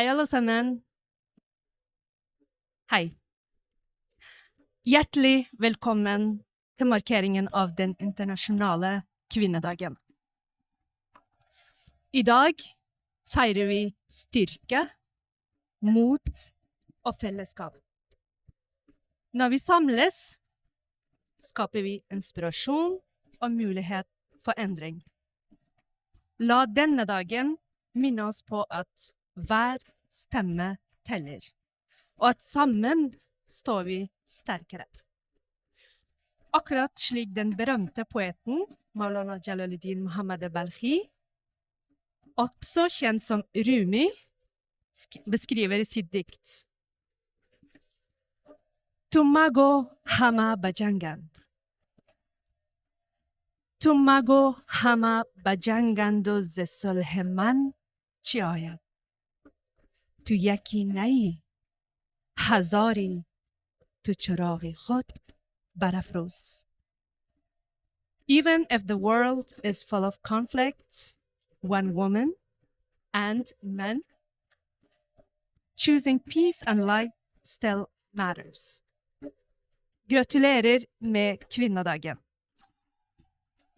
Hei, alle sammen. Hei. Hjertelig velkommen til markeringen av den internasjonale kvinnedagen. I dag feirer vi styrke, mot og fellesskap. Når vi samles, skaper vi inspirasjon og mulighet for endring. La denne dagen minne oss på at hver stemme teller, og at sammen står vi sterkere. Akkurat slik den berømte poeten Maulana Jalaluddin Muhammad Balkhi, også kjent som Rumi, beskriver i sitt dikt. Tumago hama bajangand. Tumago hama bajangando ze صلح من چی آید؟ تو یکی نی هزاری تو چراغ خود برافروز. Even if the world is full of conflicts, one woman and men, choosing peace and light still matters. Gratulerer med kvinnedagen.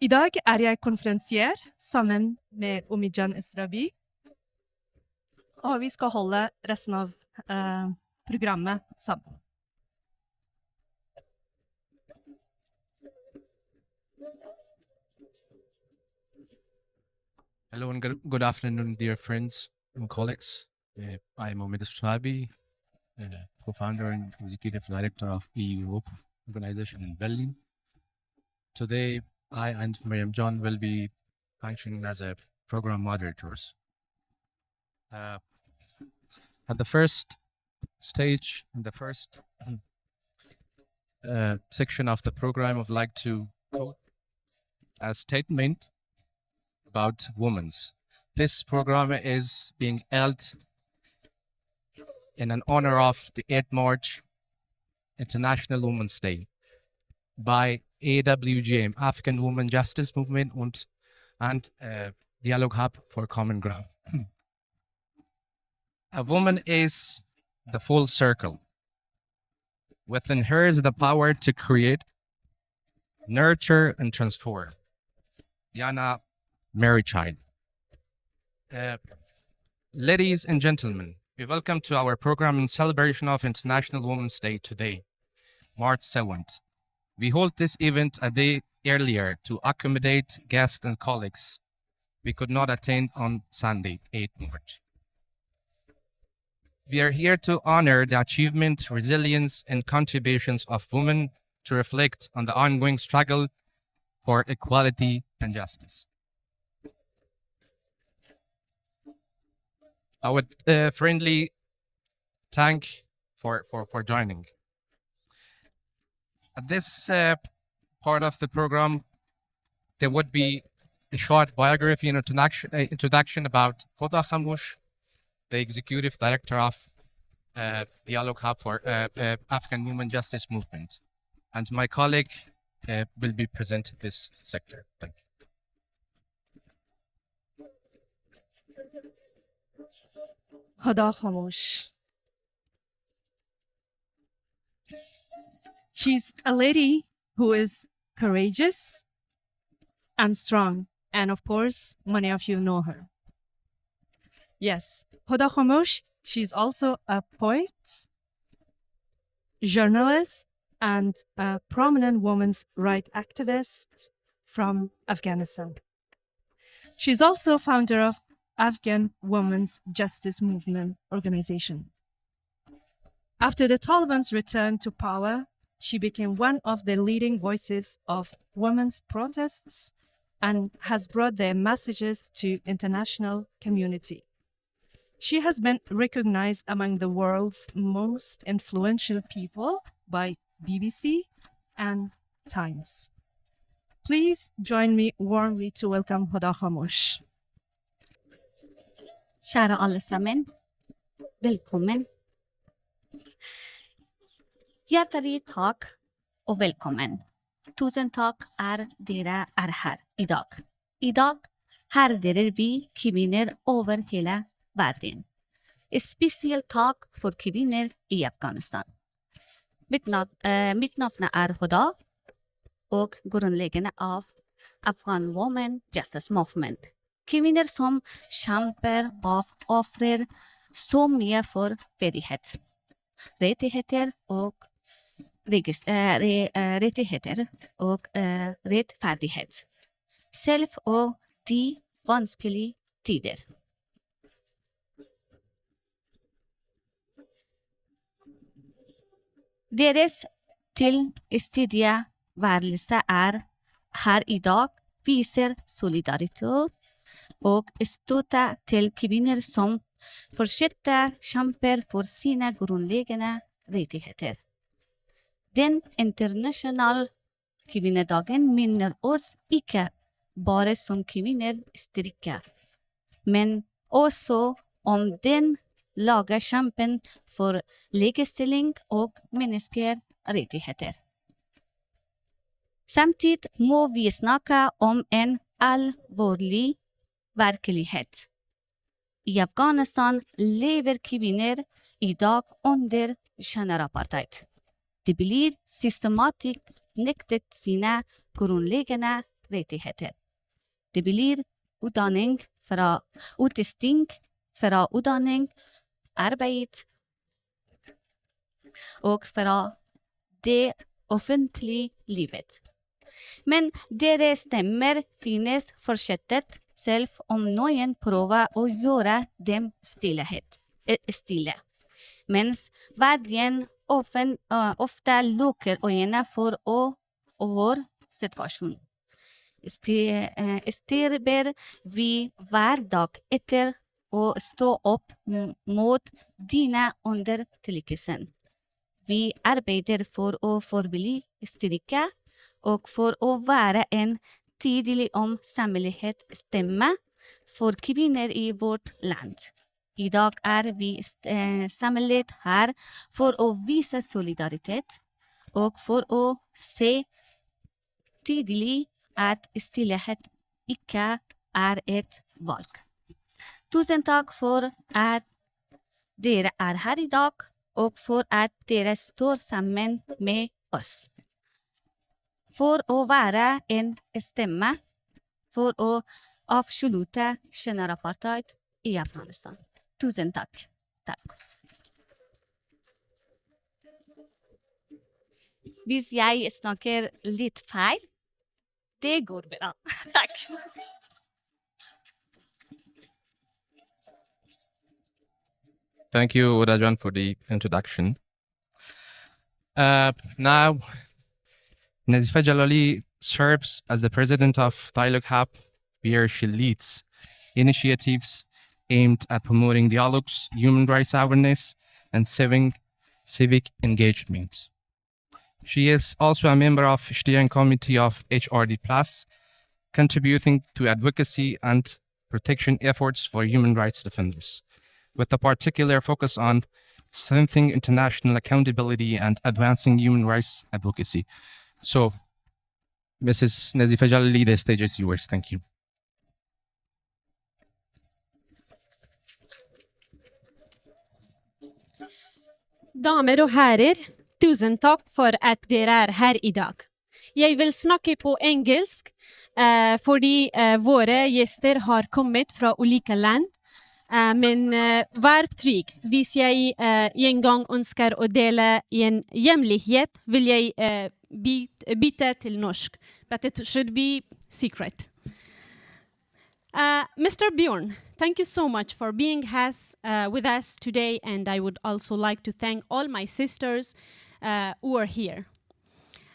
I dag er jeg konferansier sammen med Umijan Esrabi, og vi skal holde resten av programmet sammen. Hello and good afternoon, dear friends and colleagues. I am Omid Esrabi, co-founder and executive director of EU Europe organization in Berlin. Today, I and Miriam John will be functioning as a program moderators. At the first stage, in the first section of the program, I would like to quote a statement about women. This program is being held in an honor of the 8th March International Women's Day by AWGM, African Women Justice Movement and Dialogue Hub for Common Ground. A woman is the full circle. Within her is the power to create, nurture, and transform. Yana Mary Child. Ladies and gentlemen, we welcome to our program in celebration of International Women's Day today, March 7th. We hold this event a day earlier to accommodate guests and colleagues we could not attend on Sunday, 8th March. We are here to honor the achievement, resilience, and contributions of women to reflect on the ongoing struggle for equality and justice. I would friendly thank for joining. At this part of the program, there would be a short biography and introduction about Hoda Khamush, the executive director of Dialogue Hub for African Women Justice Movement. And my colleague will be presenting this sector. Thank you. Hoda Khamush. She's a lady who is courageous and strong. And of course, many of you know her. Yes, Hoda Khamush, she's also a poet, journalist, and a prominent women's rights activist from Afghanistan. She's also founder of Afghan Women's Justice Movement organization. After the Taliban's return to power, she became one of the leading voices of women's protests and has brought their messages to international community. She has been recognized among the world's most influential people by BBC and Times. Please join me warmly to welcome Hoda Khamush. Kjære alle sammen, velkommen. Hjertelig takk og velkommen. Tusen takk dere her i dag. I dag herderer vi kvinner over hele verden. spesielt tak for kvinner i Afghanistan. Mitt navn er Hoda, og grunnleggende av Afghan Women Justice Movement. Kvinner som kjemper og ofrer så mye for verdighet, rettigheter og rettferdighet, selv og de vanskelige tider. Deres tilstedeværelse er her i dag viser solidaritet og støtte til kvinner som fortsetter kjemper for sine grunnleggende rettigheter. Den internasjonale kvinnedagen minner oss ikke bare som kvinner strikker, men også om den lage kjempen for likestilling og menneskerettigheter. Samtidig må vi snakke om en alvorlig virkelighet. I Afghanistan lever kvinner i dag under kjønnsapartheid. De blir systematisk nektet sine grunnleggende rettigheter. Det blir utestengt fra utdanning, arbeid og fra det offentlige livet. Men deres stemmer finnes fortsatt, selv om noen prøver å gjøre dem stille. Mens verdien ofte lukker øynene for vår situasjon. Striber vi hver dag etter å stå opp mot denne undertrykkelsen. Vi arbeider for å forbli styrke og for å være en tydelig om sammenlighet stemme for kvinner i vårt land. I dag er vi samlet her for å vise solidaritet og for å se tydelig at stillhet ikke er et valg. Tusen takk for at dere er her i dag, og for at dere står sammen med oss. For å være en stemme for å avslutte kjønnsapartheid i Afghanistan. Tusen takk. Hvis jeg snakker litt feil, det går bra. Takk. Thank you, Udajan, for the introduction. Now, Nazifa Jalali serves as the president of Dialogue Hub, where she leads initiatives aimed at promoting dialogues, human rights awareness, and civic engagement. She is also a member of the steering committee of HRD+, contributing to advocacy and protection efforts for human rights defenders, with a particular focus on strengthening international accountability and advancing human rights advocacy. So, Mrs. Nazifa Jalali, the stage is yours. Thank you. Damer og herrer, tusen takk for at dere er her i dag. Jeg vil snakke på engelsk fordi våre gjester har kommet fra ulike land. Men vær trygg, hvis jeg en gang ønsker å dele en hemmelighet, vil jeg bytte til norsk. But it should be secret. Mr. Bjorn, thank you so much for being with us today, and I would also like to thank all my sisters who are here.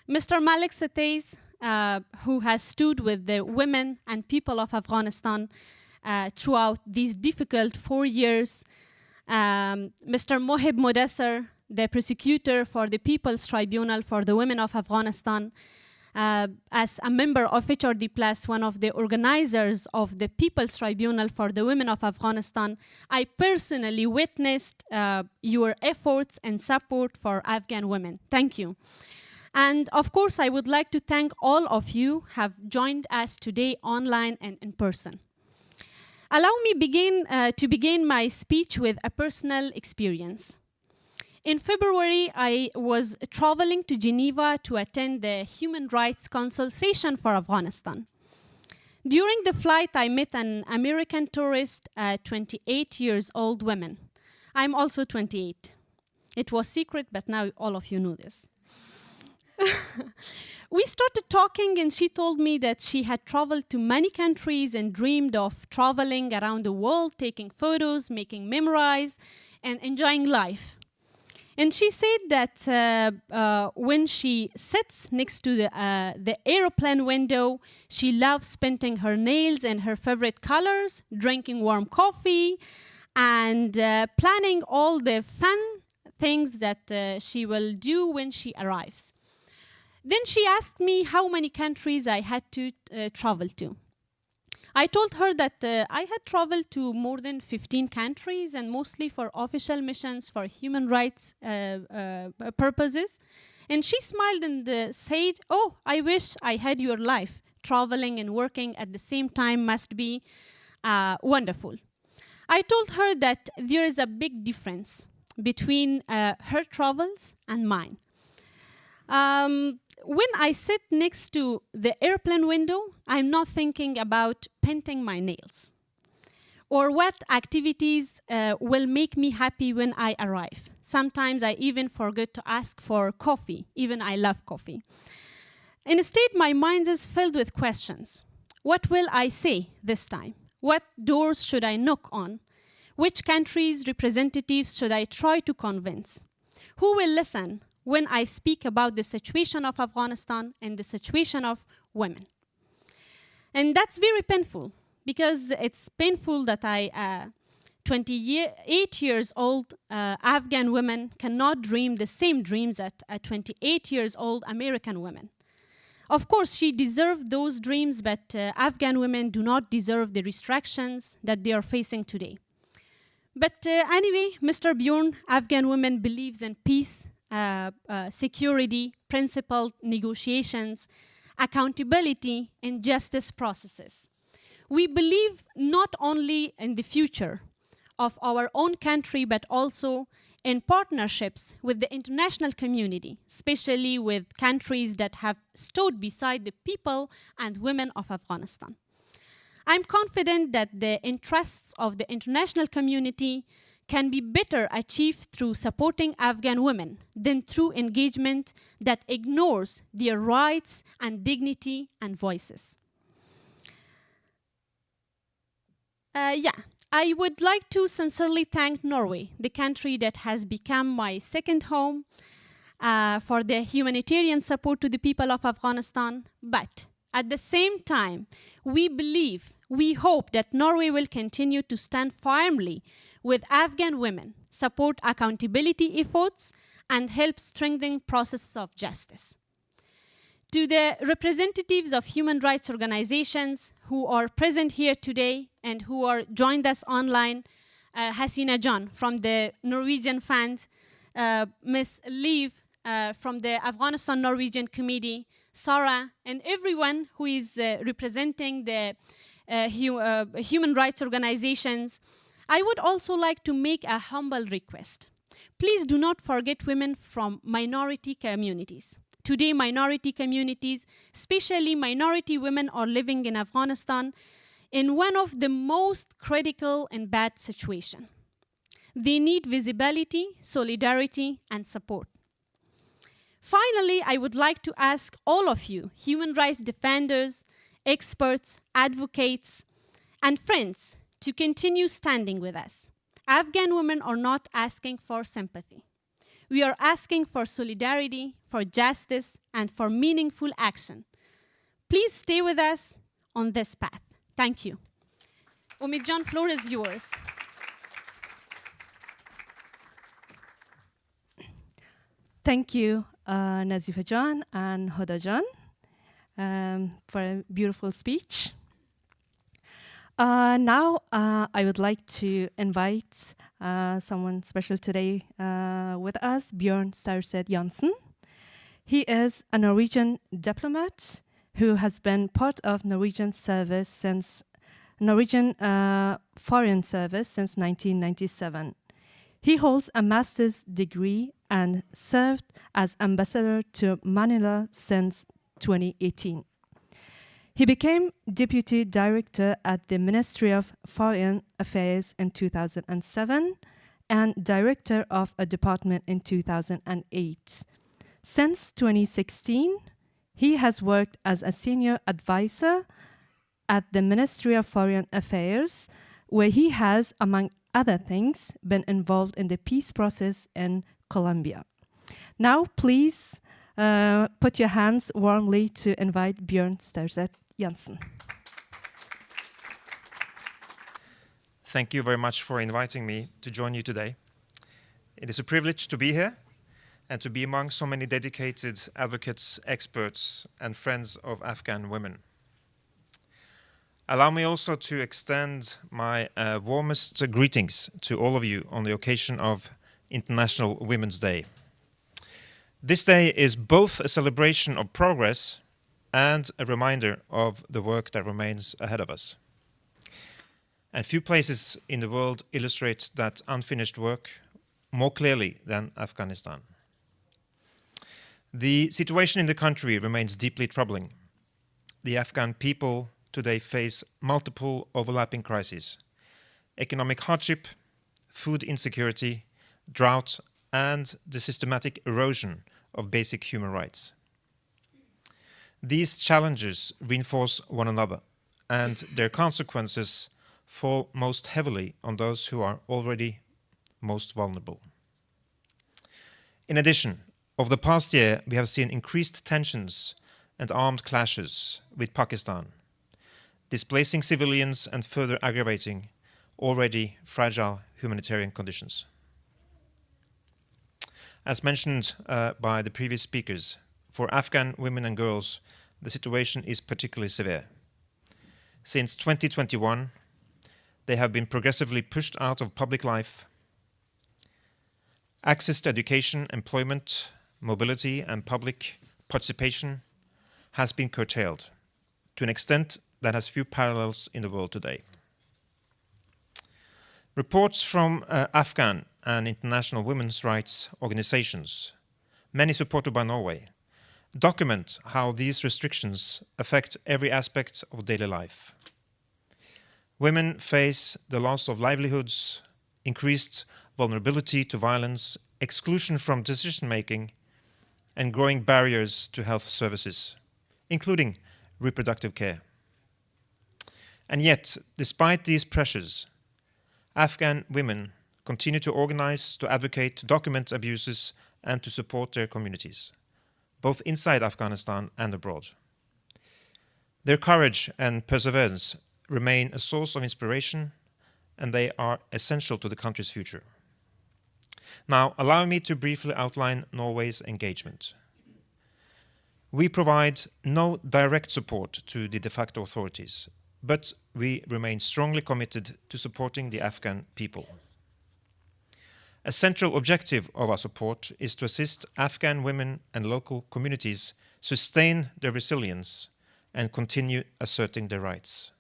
Mr. Malik Satez, who has stood with the women and people of Afghanistan throughout these difficult 4 years. Mr. Mohib Modassar, the prosecutor for the People's Tribunal for the Women of Afghanistan, as a member of HRD+, one of the organizers of the People's Tribunal for the Women of Afghanistan, I personally witnessed your efforts and support for Afghan women. Thank you. And of course, I would like to thank all of you who have joined us today online and in person. Allow me to begin my speech with a personal experience. In February, I was traveling to Geneva to attend the Human Rights Council session for Afghanistan. During the flight, I met an American tourist, a 28-year-old woman. I'm also 28. It was secret, but now all of you know this. We started talking, and she told me that she had traveled to many countries and dreamed of traveling around the world, taking photos, making memories, and enjoying life. And she said that when she sits next to the airplane window, she loves painting her nails in her favorite colors, drinking warm coffee, and planning all the fun things that she will do when she arrives. Then she asked me how many countries I had to travel to. I told her that I had traveled to more than 15 countries, and mostly for official missions for human rights purposes. And she smiled and said, "Oh, I wish I had your life. Traveling and working at the same time must be wonderful." I told her that there is a big difference between her travels and mine. When I sit next to the airplane window, I'm not thinking about painting my nails or what activities will make me happy when I arrive. Sometimes I even forget to ask for coffee, even I love coffee. Instead, my mind is filled with questions. What will I say this time? What doors should I knock on? Which countries' representatives should I try to convince? Who will listen when I speak about the situation of Afghanistan and the situation of women? And that's very painful, because it's painful that 28 years old Afghan women cannot dream the same dreams that a 28 years old American woman. Of course, she deserved those dreams, but Afghan women do not deserve the restrictions that they are facing today. But anyway, Mr. Bjorn, Afghan women believes in peace, security, principled negotiations, accountability, and justice processes. We believe not only in the future of our own country, but also in partnerships with the international community, especially with countries that have stood beside the people and women of Afghanistan. I'm confident that the interests of the international community can be better achieved through supporting Afghan women than through engagement that ignores their rights and dignity and voices. I would like to sincerely thank Norway, the country that has become my second home, for the humanitarian support to the people of Afghanistan. But at the same time, we hope that Norway will continue to stand firmly with Afghan women, support accountability efforts, and help strengthen processes of justice. To the representatives of human rights organizations who are present here today and who are joined us online, Hasina John from the Norwegian Fund, Ms. Liv from the Afghanistan Norwegian Committee, Sarah, and everyone who is representing the human rights organizations, I would also like to make a humble request. Please do not forget women from minority communities. Today, minority communities, especially minority women, are living in Afghanistan in one of the most critical and bad situations. They need visibility, solidarity, and support. Finally, I would like to ask all of you, human rights defenders, experts, advocates, and friends, to continue standing with us. Afghan women are not asking for sympathy. We are asking for solidarity, for justice, and for meaningful action. Please stay with us on this path. Thank you. Umid John, floor is yours. Thank you, Nazifa John and Hoda John, for a beautiful speech. Now, I would like to invite someone special today with us, Bjørn Staurseth Jansen. He is a Norwegian diplomat who has been part of Norwegian service since Norwegian Foreign Service since 1997. He holds a master's degree and served as ambassador to Manila since 2018. He became deputy director at the Ministry of Foreign Affairs in 2007 and director of a department in 2008. Since 2016, he has worked as a senior advisor at the Ministry of Foreign Affairs, where he has, among other things, been involved in the peace process in Colombia. Now, please put your hands warmly to invite Bjørn Staurseth Jensen. Thank you very much for inviting me to join you today. It is a privilege to be here and to be among so many dedicated advocates, experts, and friends of Afghan women. Allow me also to extend my warmest greetings to all of you on the occasion of International Women's Day. This day is both a celebration of progress and a reminder of the work that remains ahead of us. And few places in the world illustrate that unfinished work more clearly than Afghanistan. The situation in the country remains deeply troubling. The Afghan people today face multiple overlapping crises: economic hardship, food insecurity, drought, and the systematic erosion of basic human rights. These challenges reinforce one another, and their consequences fall most heavily on those who are already most vulnerable. In addition, over the past year, we have seen increased tensions and armed clashes with Pakistan, displacing civilians and further aggravating already fragile humanitarian conditions. As mentioned by the previous speakers, for Afghan women and girls, the situation is particularly severe. Since 2021, they have been progressively pushed out of public life. Access to education, employment, mobility, and public participation has been curtailed to an extent that has few parallels in the world today. Reports from Afghan and international women's rights organizations, many supported by Norway, document how these restrictions affect every aspect of daily life. Women face the loss of livelihoods, increased vulnerability to violence, exclusion from decision-making, and growing barriers to health services, including reproductive care. And yet, despite these pressures, Afghan women continue to organize, to advocate, to document abuses, and to support their communities, both inside Afghanistan and abroad. Their courage and perseverance remain a source of inspiration, and they are essential to the country's future. Now, allow me to briefly outline Norway's engagement. We provide no direct support to the de facto authorities, but we remain strongly committed to supporting the Afghan people. A central objective of our support is to assist Afghan women and local communities sustain their resilience and continue asserting their rights.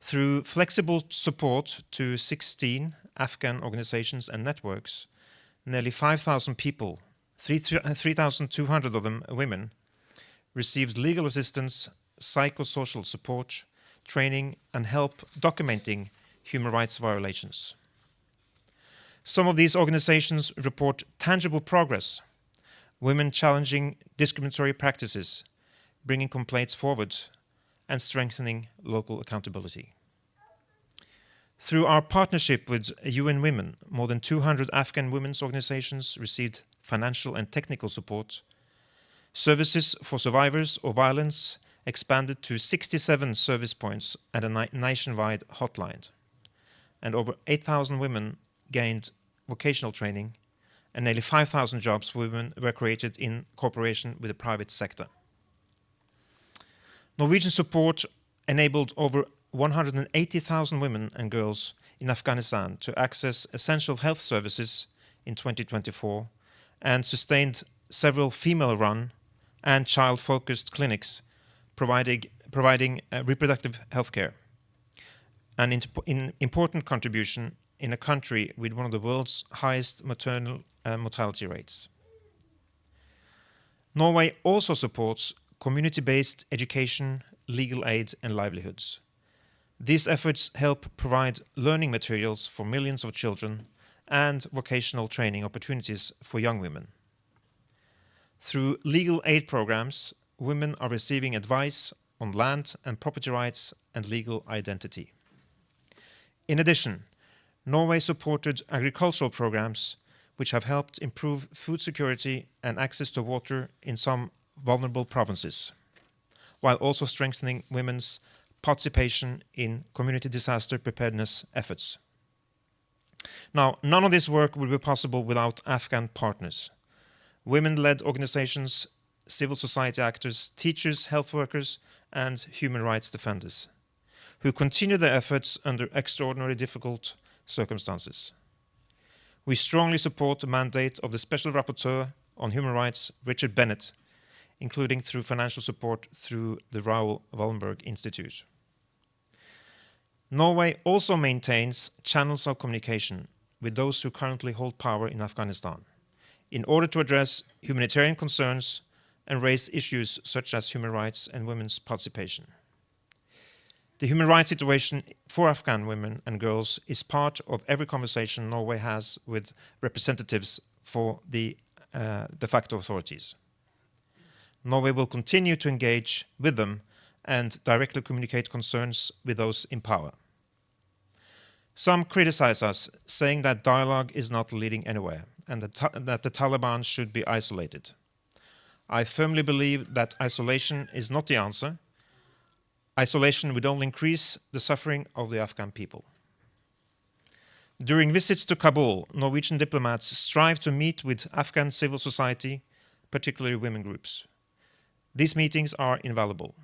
Through flexible support to 16 Afghan organizations and networks, nearly 5,000 people, 3,200 of them women, received legal assistance, psychosocial support, training, and help documenting human rights violations. Some of these organizations report tangible progress, women challenging discriminatory practices, bringing complaints forward, and strengthening local accountability. Through our partnership with UN Women, more than 200 Afghan women's organizations received financial and technical support. Services for survivors of violence expanded to 67 service points and a nationwide hotline. And over 8,000 women gained vocational training, and nearly 5,000 jobs for women were created in cooperation with the private sector. Norwegian support enabled over 180,000 women and girls in Afghanistan to access essential health services in 2024 and sustained several female-run and child-focused clinics providing reproductive health care, an important contribution in a country with one of the world's highest maternal mortality rates. Norway also supports community-based education, legal aid and livelihoods. These efforts help provide learning materials for millions of children and vocational training opportunities for young women. Through legal aid programs, women are receiving advice on land and property rights and legal identity. In addition, Norway supported agricultural programs which have helped improve food security and access to water in some vulnerable provinces, while also strengthening women's participation in community disaster preparedness efforts. Now, none of this work would be possible without Afghan partners. Women-led organizations, civil society actors, teachers, health workers, and human rights defenders, who continue their efforts under extraordinarily difficult circumstances. We strongly support the mandate of the Special Rapporteur on Human Rights, Richard Bennett, including through financial support through the Raoul Wallenberg Institute. Norway also maintains channels of communication with those who currently hold power in Afghanistan in order to address humanitarian concerns and raise issues such as human rights and women's participation. The human rights situation for Afghan women and girls is part of every conversation Norway has with representatives for the de facto authorities. Norway will continue to engage with them and directly communicate concerns with those in power. Some criticize us, saying that dialogue is not leading anywhere and that the Taliban should be isolated. I firmly believe that isolation is not the answer. Isolation would only increase the suffering of the Afghan people. During visits to Kabul, Norwegian diplomats strive to meet with Afghan civil society, particularly women groups. These meetings are invaluable.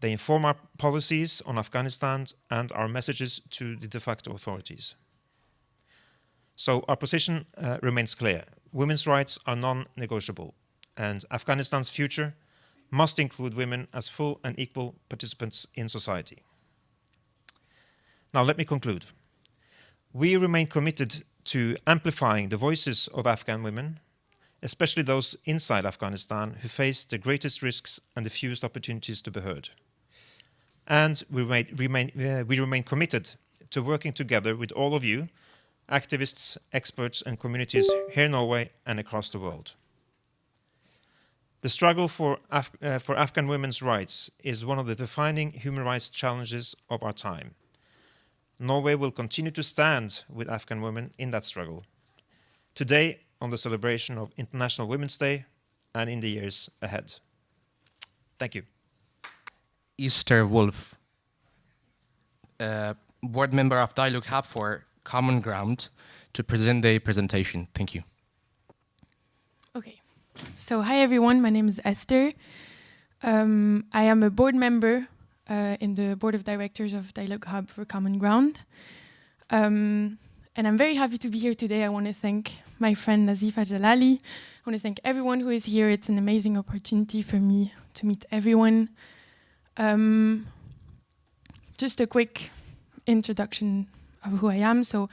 They inform our policies on Afghanistan and our messages to the de facto authorities. So our position remains clear. Women's rights are non-negotiable, and Afghanistan's future must include women as full and equal participants in society. Now let me conclude. We remain committed to amplifying the voices of Afghan women, especially those inside Afghanistan who face the greatest risks and the fewest opportunities to be heard. And we remain committed to working together with all of you, activists, experts and communities here in Norway and across the world. The struggle for Afghan women's rights is one of the defining human rights challenges of our time. Norway will continue to stand with Afghan women in that struggle, today on the celebration of International Women's Day and in the years ahead. Thank you. Easter Wolf, board member of Dialogue Hub for Common Ground, to present the presentation. Thank you. Okay. So hi everyone, my name is Esther. I am a board member in the board of directors of Dialogue Hub for Common Ground. And I'm very happy to be here today. I want to thank my friend Nazifa Jalali. I want to thank everyone who is here. It's an amazing opportunity for me to meet everyone. Just a quick introduction of who I am. So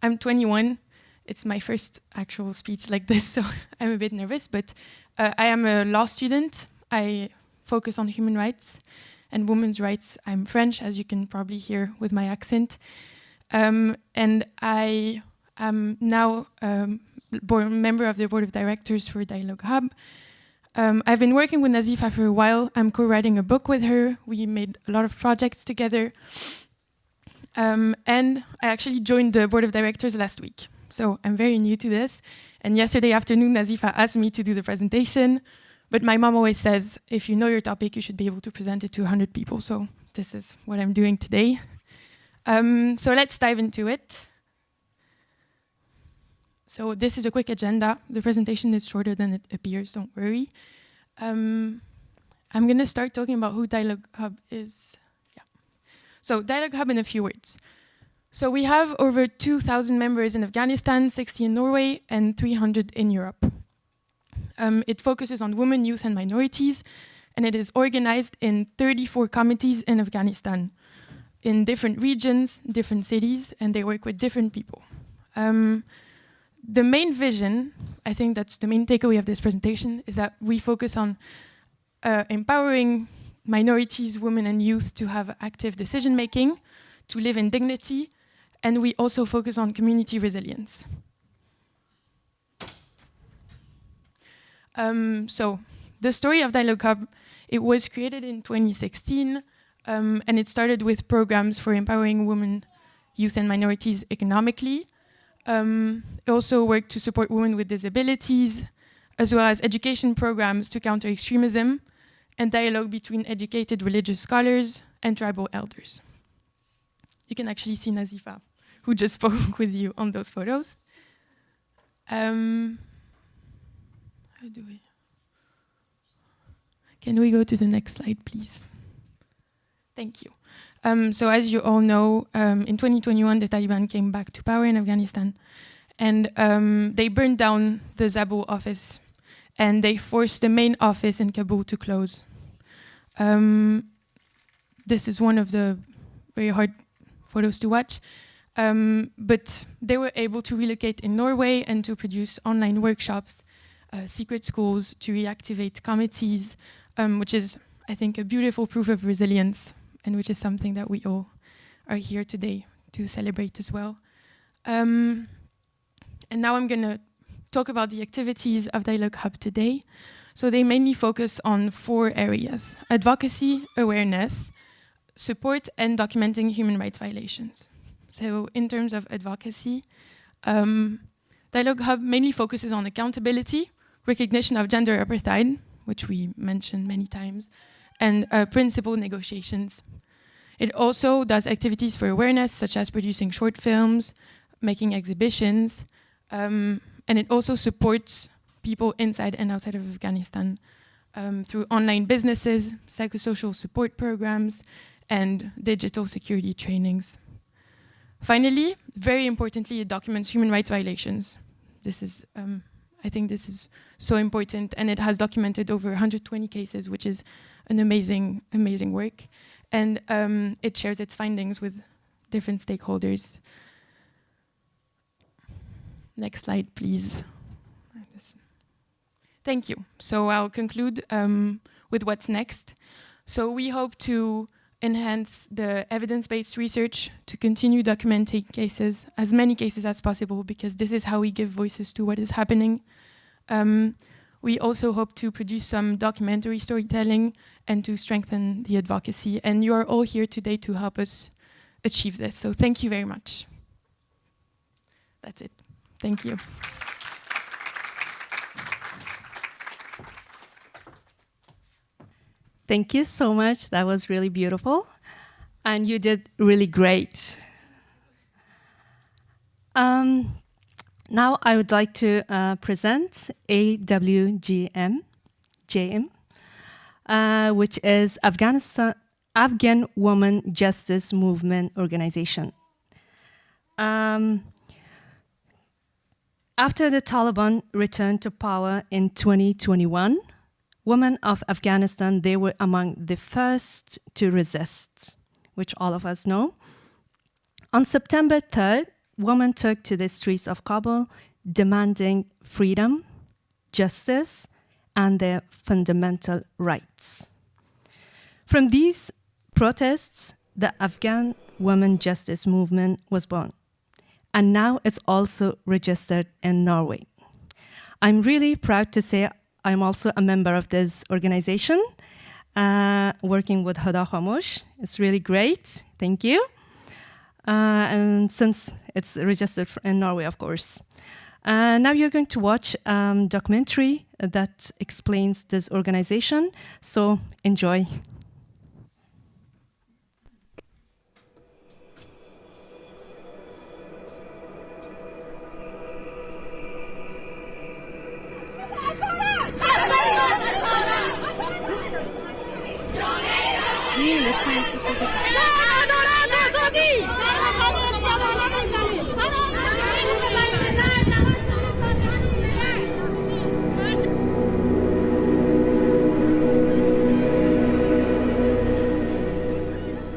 I'm 21. It's my first actual speech like this, so I'm a bit nervous, but I am a law student. I focus on human rights and women's rights. I'm French, as you can probably hear with my accent. And I am now a member of the board of directors for Dialogue Hub. I've been working with Nazifa for a while. I'm co-writing a book with her. We made a lot of projects together. And I actually joined the board of directors last week. So I'm very new to this. And yesterday afternoon, Nazifa asked me to do the presentation. But my mom always says, if you know your topic, you should be able to present it to 100 people. So this is what I'm doing today. So let's dive into it. So this is a quick agenda. The presentation is shorter than it appears, don't worry. I'm going to start talking about who Dialogue Hub is. Yeah. So Dialogue Hub in a few words. So we have over 2,000 members in Afghanistan, 60 in Norway, and 300 in Europe. It focuses on women, youth, and minorities, and it is organized in 34 committees in Afghanistan. in different regions, different cities, and they work with different people. The main vision, I think that's the main takeaway of this presentation, is that we focus on empowering minorities, women and youth to have active decision-making, to live in dignity, and we also focus on community resilience. So the story of Dialogue Hub, it was created in 2016, and it started with programs for empowering women, youth and minorities economically. It also worked to support women with disabilities, as well as education programs to counter extremism, and dialogue between educated religious scholars and tribal elders. You can actually see Nazifa, who just spoke with you on those photos. How do we? Can we go to the next slide, please? Thank you. So as you all know, in 2021, the Taliban came back to power in Afghanistan, and they burned down the Zabul office, and they forced the main office in Kabul to close. This is one of the very hard photos to watch, but they were able to relocate in Norway and to produce online workshops, secret schools, to reactivate committees, which is, I think, a beautiful proof of resilience, and which is something that we all are here today to celebrate as well. And now I'm going to talk about the activities of Dialogue Hub today. So they mainly focus on 4 areas: advocacy, awareness, support, and documenting human rights violations. So in terms of advocacy, Dialogue Hub mainly focuses on accountability, recognition of gender apartheid, which we mentioned many times, and principle negotiations. It also does activities for awareness, such as producing short films, making exhibitions, and it also supports people inside and outside of Afghanistan through online businesses, psychosocial support programs, and digital security trainings. Finally, very importantly, it documents human rights violations. This is, I think this is so important, and it has documented over 120 cases, which is an amazing, amazing work. And it shares its findings with different stakeholders. Next slide, please. Thank you. So I'll conclude with what's next. So we hope to enhance the evidence-based research, to continue documenting cases, as many cases as possible, because this is how we give voices to what is happening. We also hope to produce some documentary storytelling and to strengthen the advocacy. And you are all here today to help us achieve this. So thank you very much. That's it. Thank you. Thank you so much. That was really beautiful. And you did really great. Now I would like to present AWGM, which is Afghan Women Justice Movement Organization. After the Taliban returned to power in 2021, women of Afghanistan, they were among the first to resist, which all of us know. On September 3rd, women took to the streets of Kabul demanding freedom, justice, and their fundamental rights. From these protests, the Afghan Women Justice Movement was born, and now it's also registered in Norway. I'm really proud to say I'm also a member of this organization, working with Huda Khamosh. It's really great, thank you. And since it's registered in Norway, of course. Now you're going to watch a documentary that explains this organization, so enjoy.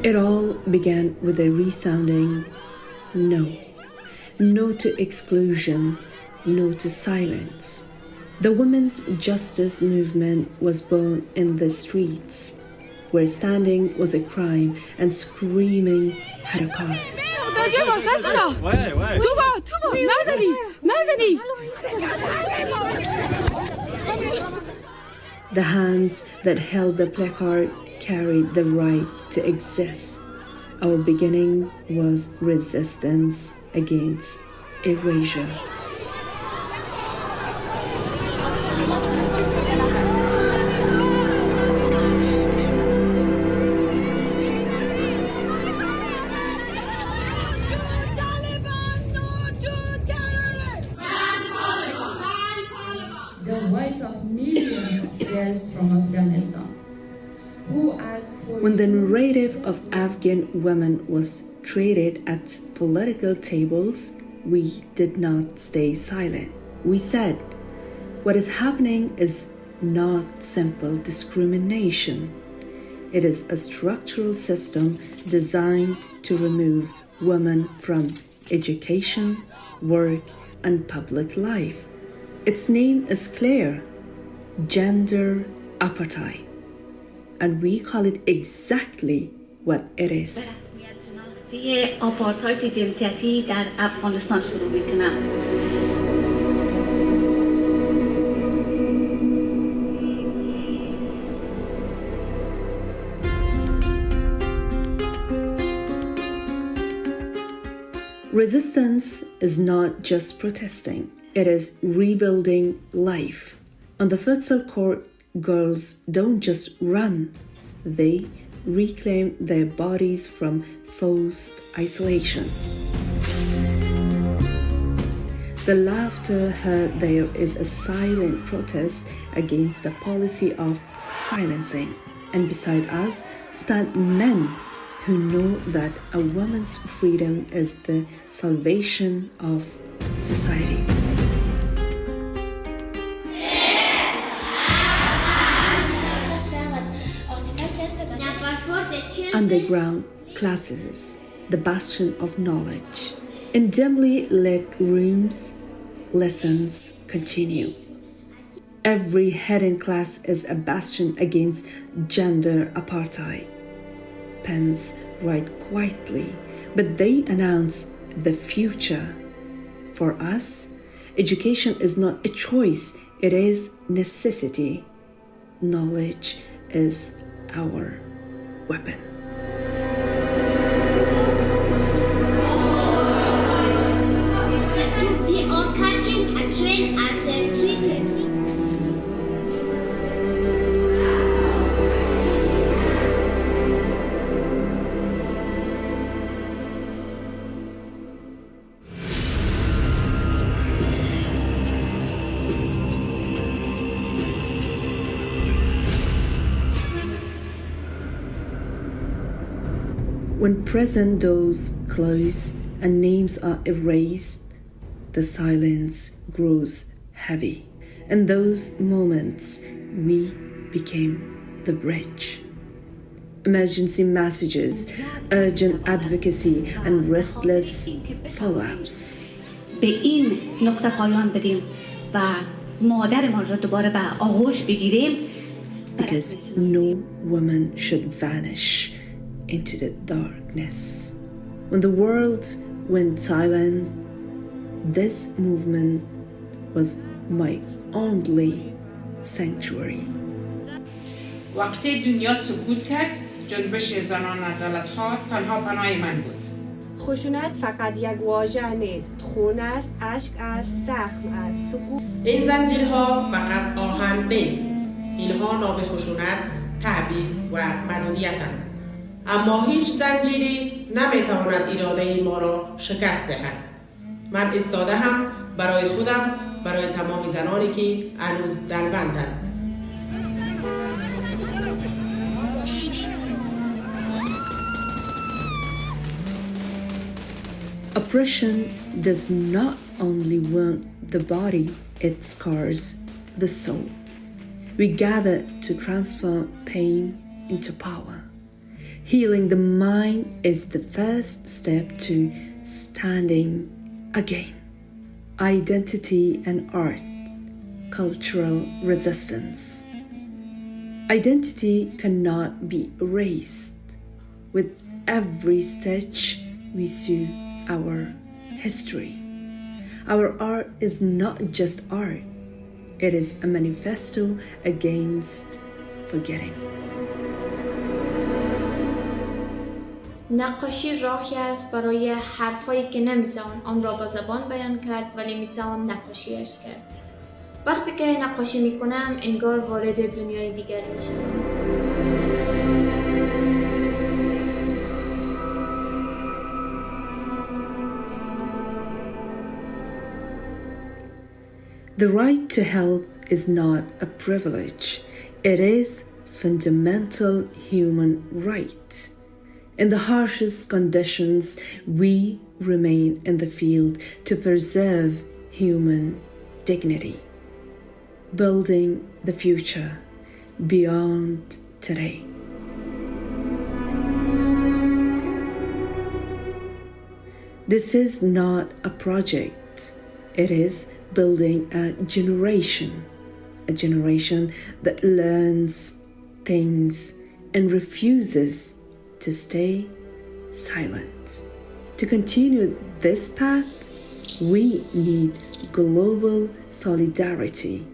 It all began with a resounding no. No to exclusion, no to silence. The women's justice movement was born in the streets, where standing was a crime and screaming had a cost. The hands that held the placard carried the right to exist. Our beginning was resistance against erasure. The voice of millions of girls from Afghanistan who asked for... When the narrative of Afghan women was traded at political tables, we did not stay silent. We said, what is happening is not simple discrimination. It is a structural system designed to remove women from education, work, and public life. Its name is clear: gender apartheid. And we call it exactly what it is. آپارتاید جنسیتی در افغانستان شروع میکنم. Resistance is not just protesting, it is rebuilding life. On the futsal court, girls don't just run, they reclaim their bodies from forced isolation. The laughter heard there is a silent protest against the policy of silencing. And beside us stand men who know that a woman's freedom is the salvation of society. Underground classes, the bastion of knowledge. In dimly lit rooms, lessons continue. Every hidden class is a bastion against gender apartheid. Pens write quietly, but they announce the future. For us, education is not a choice, it is necessity. Knowledge is our weapon. We are catching a train at 3:30. When prison doors close and names are erased, the silence grows heavy. In those moments, we became the bridge. Emergency messages, urgent advocacy, and restless follow-ups. به این نقطه پایان بدیم و مادرمان را دوباره به آغوش بگیریم. Because no woman should vanish into the darkness. When the world went silent, this movement was my only sanctuary. وقتی دنیا سکوت کرد، جنبش زنان عدالت‌خواه تنها پناه من بود. خشونت فقط یک واژه نیست، خون است، اشک است، زخم است، سکوت. این زنجیرها فقط آهن نیست. اینها نام خشونت، تبعیض و محدودیت‌اند. اما هیچ زنجیری نمیتواند اراده ما را شکست دهد. من ایستاده هم برای خودم، برای تمام زنانی که هنوز دلبندند. Oppression does not only wound the body, it scars the soul. We gather to transform pain into power, Healing the mind is the first step to standing again. Identity and art, cultural resistance. Identity cannot be erased. With every stitch, we sew our history. Our art is not just art, it is a manifesto against forgetting. نقاشی راهی است برای حرفایی که نمیتوان آن را با زبان بیان کرد ولی میتوان نقاشیش کرد. وقتی که نقاشی میکنم انگار وارد دنیای دیگری میشم. The right to health is not a privilege. It is fundamental human right. In the harshest conditions, we remain in the field to preserve human dignity, building the future beyond today. This is not a project. It is building a generation that learns things and refuses to stay silent. To continue this path, we need global solidarity.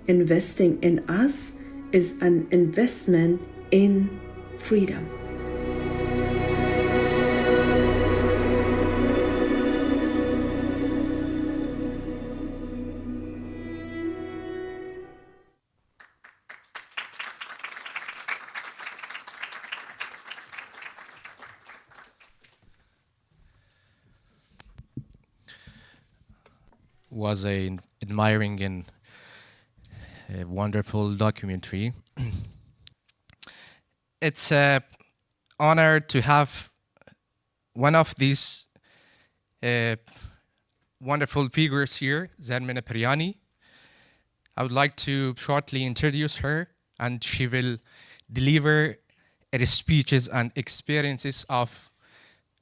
Investing in us is an investment in freedom. Was an admiring and a wonderful documentary. It's an honor to have one of these wonderful figures here, Zarmina Periani. I would like to shortly introduce her, and she will deliver her speeches and experiences of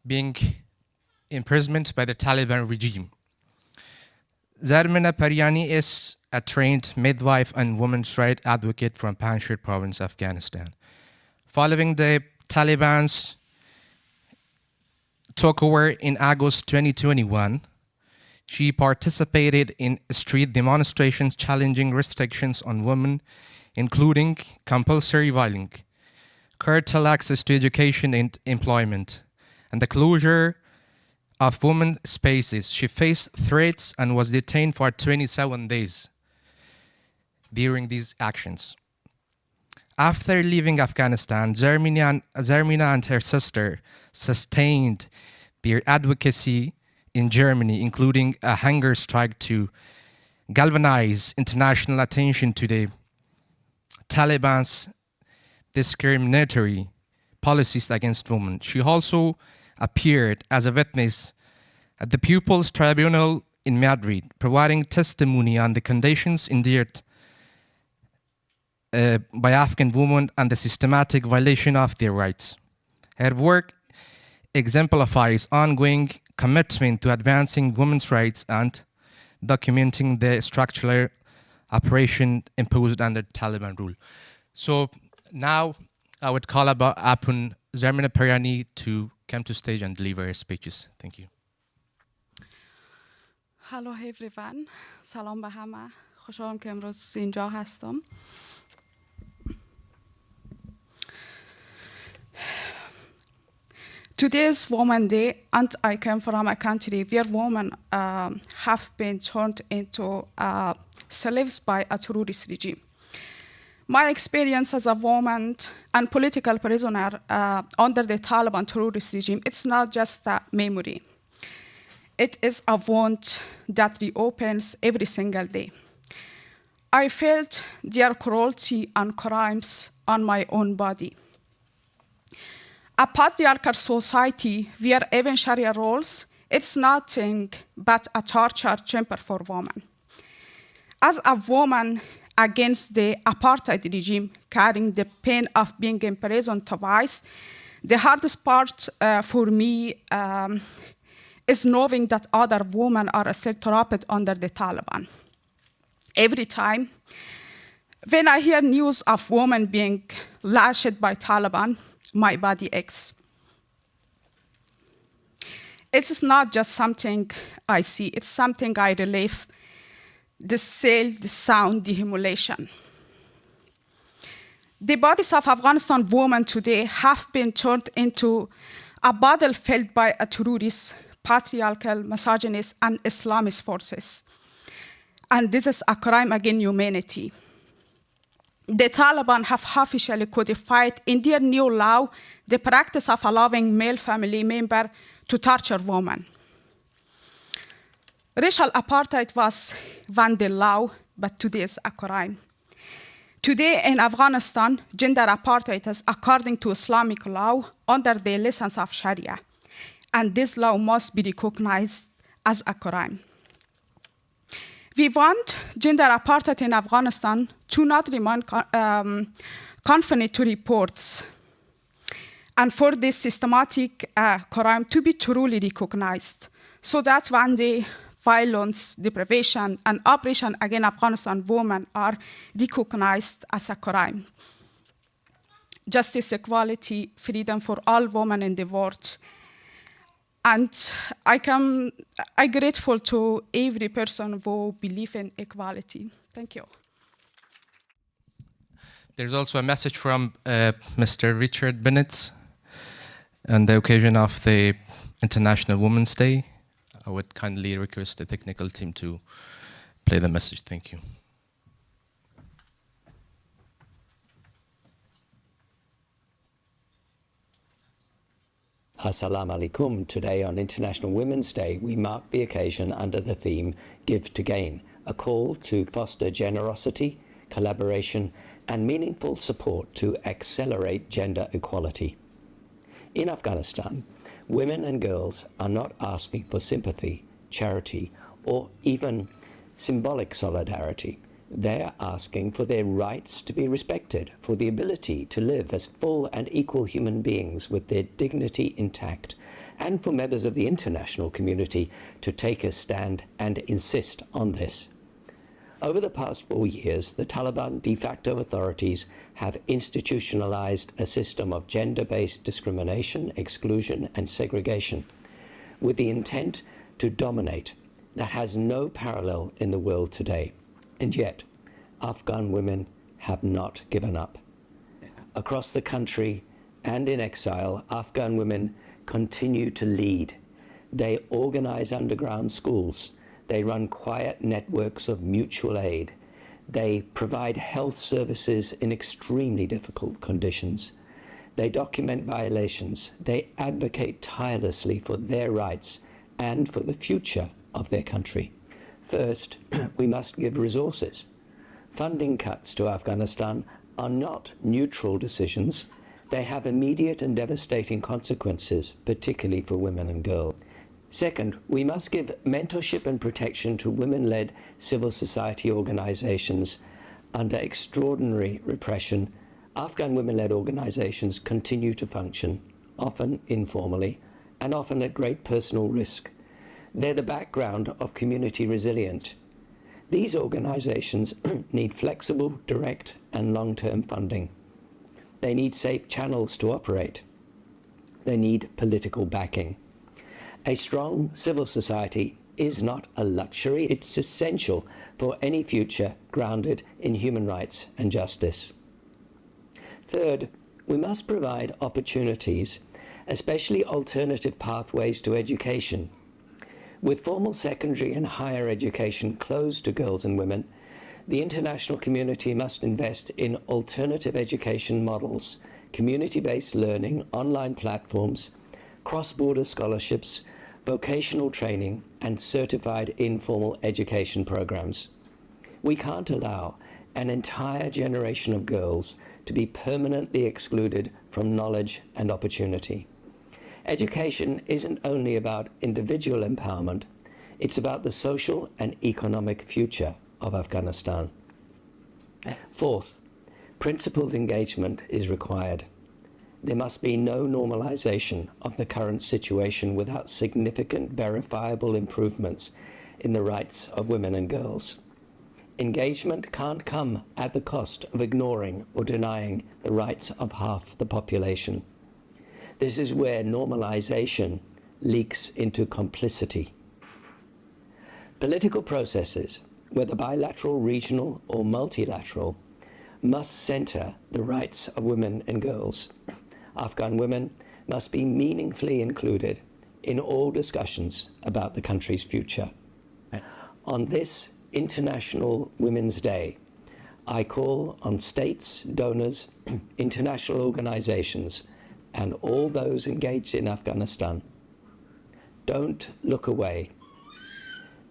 being imprisoned by the Taliban regime. Zarmina Periani is a trained midwife and women's rights advocate from Panjshir province, Afghanistan. Following the Taliban's took over in August 2021, she participated in street demonstrations challenging restrictions on women, including compulsory violence, curtail access to education and employment, and the closure of women's spaces. She faced threats and was detained for 27 days during these actions. After leaving Afghanistan, Zarmina and her sister sustained their advocacy in Germany, including a hunger strike to galvanize international attention to the Taliban's discriminatory policies against women. She also appeared as a witness at the People's Tribunal in Madrid, providing testimony on the conditions endured by Afghan women and the systematic violation of their rights. Her work exemplifies ongoing commitment to advancing women's rights and documenting the structural oppression imposed under Taliban rule. So now I would call upon Zarmina Periani to come to stage and deliver her speeches. Thank you. Hello everyone. سلام به همه. خوشحالم که امروز اینجا هستم. Today is Women's Day, and I come from a country where women have been turned into slaves by a terrorist regime. My experience as a woman and political prisoner under the Taliban terrorist regime, it's not just a memory. It is a wound that reopens every single day. I felt their cruelty and crimes on my own body. A patriarchal society where even Sharia rules, it's nothing but a torture chamber for women. As a woman against the apartheid regime, carrying the pain of being imprisoned twice, The hardest part for me is knowing that other women are still trapped under the Taliban. Every time when I hear news of women being lashed by Taliban, my body aches. It's not just something I see, it's something I relive. The smell, the sound, the humiliation. The bodies of Afghanistan women today have been turned into a battlefield by a terrorist, patriarchal, misogynist, and Islamist forces. And this is a crime against humanity. The Taliban have officially codified in their new law the practice of allowing male family member to torture women. Racial apartheid was one the law, but today is a crime. Today in Afghanistan, gender apartheid is according to Islamic law under the license of Sharia, and this law must be recognized as a crime. We want gender apartheid in Afghanistan to not remain confined to reports, and for this systematic crime to be truly recognized, so that one day violence, deprivation, and oppression against Afghanistan women are recognized as a crime. Justice, equality, freedom for all women in the world. And I'm grateful to every person who believes in equality. Thank you. There's also a message from Mr. Richard Bennett on the occasion of the International Women's Day. I would kindly request the technical team to play the message. Thank you. Assalamu alaikum. Today on International Women's Day, we mark the occasion under the theme Give to Gain, a call to foster generosity, collaboration, and meaningful support to accelerate gender equality. In Afghanistan, women and girls are not asking for sympathy, charity, or even symbolic solidarity. They are asking for their rights to be respected, for the ability to live as full and equal human beings with their dignity intact, and for members of the international community to take a stand and insist on this. Over the past 4 years, the Taliban de facto authorities have institutionalized a system of gender-based discrimination, exclusion, and segregation, with the intent to dominate that has no parallel in the world today. And yet, Afghan women have not given up. Across the country and in exile, Afghan women continue to lead. They organize underground schools. They run quiet networks of mutual aid. They provide health services in extremely difficult conditions. They document violations. They advocate tirelessly for their rights and for the future of their country. First, we must give resources. Funding cuts to Afghanistan are not neutral decisions. They have immediate and devastating consequences, particularly for women and girls. Second, we must give mentorship and protection to women-led civil society organizations under extraordinary repression. Afghan women-led organizations continue to function, often informally, and often at great personal risk. They're the background of community resilience. These organizations need flexible, direct, and long-term funding. They need safe channels to operate. They need political backing. A strong civil society is not a luxury, it's essential for any future grounded in human rights and justice. Third, we must provide opportunities, especially alternative pathways to education. With formal secondary and higher education closed to girls and women, the international community must invest in alternative education models, community-based learning, online platforms, cross-border scholarships, vocational training, and certified informal education programs. We can't allow an entire generation of girls to be permanently excluded from knowledge and opportunity. Education isn't only about individual empowerment, it's about the social and economic future of Afghanistan. Fourth, principled engagement is required. There must be no normalization of the current situation without significant verifiable improvements in the rights of women and girls. Engagement can't come at the cost of ignoring or denying the rights of half the population. This is where normalization leaks into complicity. Political processes, whether bilateral, regional, or multilateral, must center the rights of women and girls. Afghan women must be meaningfully included in all discussions about the country's future. On this International Women's Day, I call on states, donors, international organizations, and all those engaged in Afghanistan. Don't look away.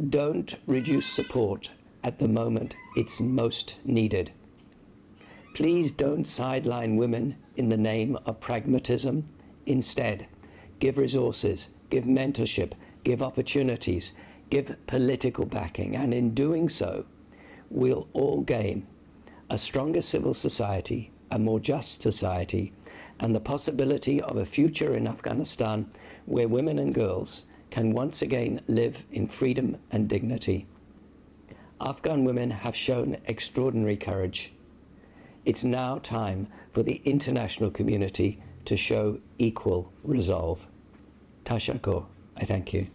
Don't reduce support at the moment it's most needed. Please don't sideline women in the name of pragmatism. Instead, give resources, give mentorship, give opportunities, give political backing, and in doing so, we'll all gain a stronger civil society, a more just society, and the possibility of a future in Afghanistan where women and girls can once again live in freedom and dignity. Afghan women have shown extraordinary courage. It's now time for the international community to show equal resolve. Tashakkur. I thank you.